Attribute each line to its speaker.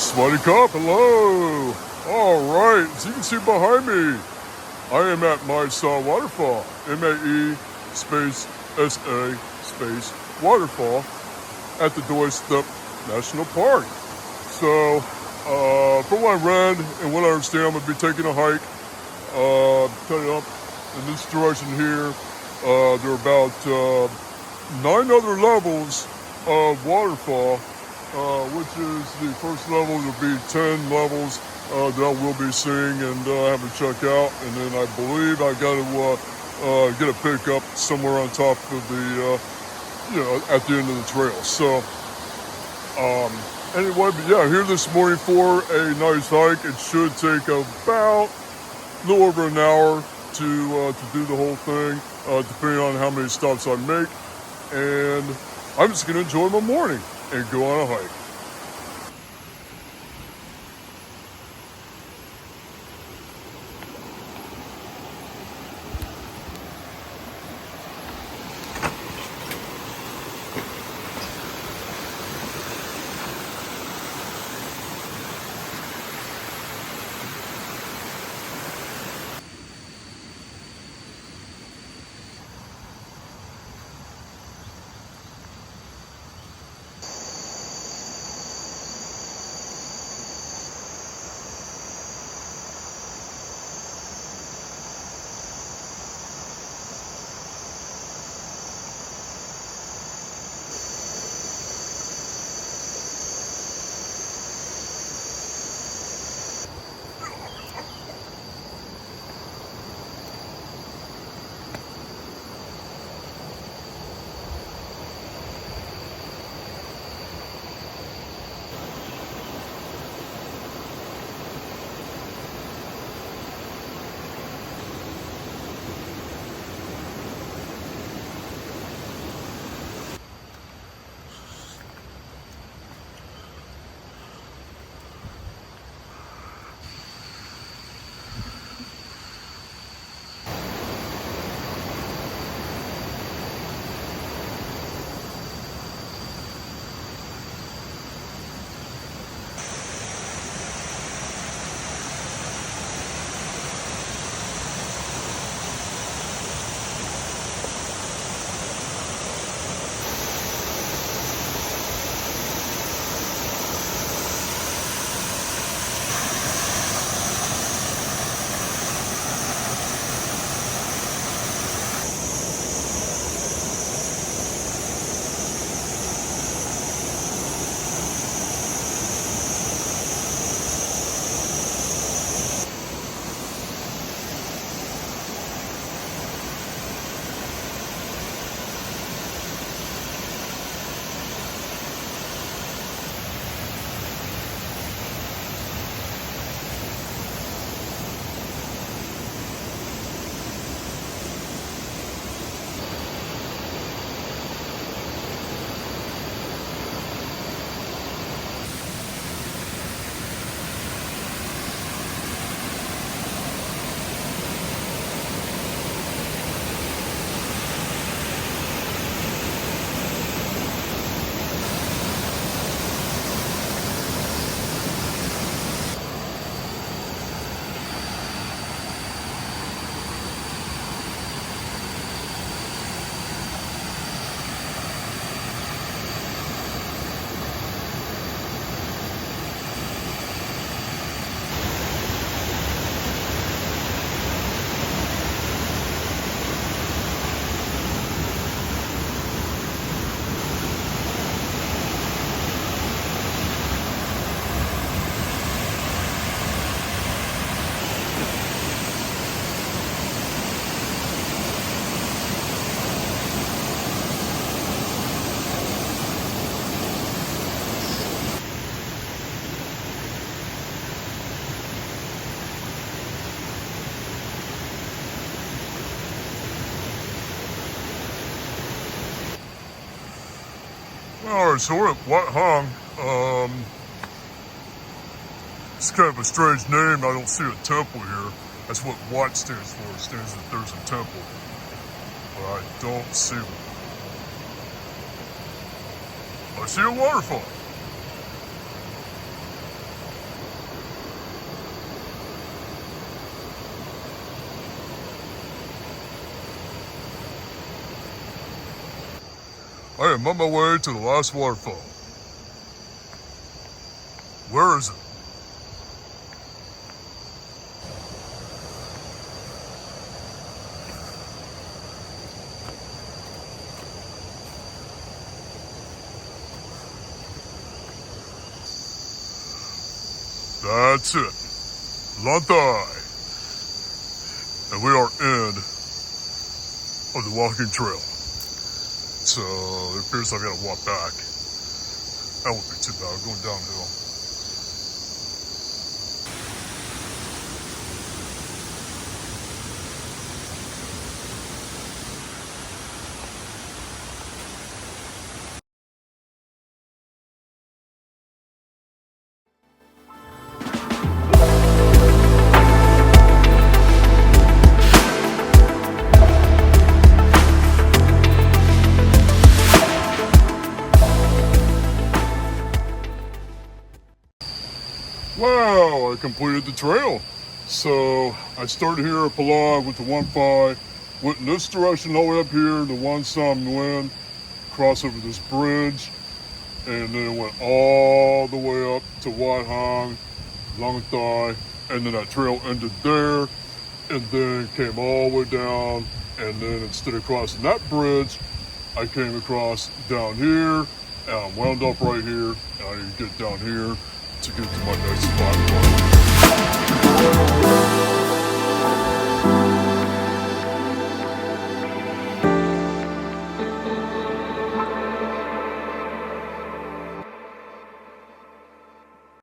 Speaker 1: Sweaty Cop, hello! Alright, as you can see behind me, I am at Mae Sa Waterfall. M-A-E space S-A space Waterfall at the Doorstep National Park. So, from what I read and what I understand, I'm going to be taking a hike, cutting up in this direction here. There are about 9 other levels of waterfall, which is the first level. There'll be 10 levels that I will be seeing and have to check out. And then I believe I got to get a pickup somewhere on top of the, at the end of the trail. So, anyway, but yeah, here this morning for a nice hike. It should take about a little over an hour to do the whole thing, depending on how many stops I make. And I'm just going to enjoy my morning and go on a hike. Alright, so we're at Wat Hong. It's kind of a strange name. I don't see a temple here. That's what Wat stands for. It stands that there's a temple. But I don't see one. I see a waterfall. I am on my way to the last waterfall. Where is it? That's it. Lantai. And we are in of the walking trail. So it appears I gotta walk back. That won't be too bad. I'm going downhill. Wow, I completed the trail. So I started here at Palag with the 1.5, went in this direction all the way up here, the 1-some wind, crossed over this bridge, and then went all the way up to Wat Hong, Long Thai, and then that trail ended there, and then came all the way down, and then instead of crossing that bridge, I came across down here, and I wound up right here, and I need to get down here to get to my next spot.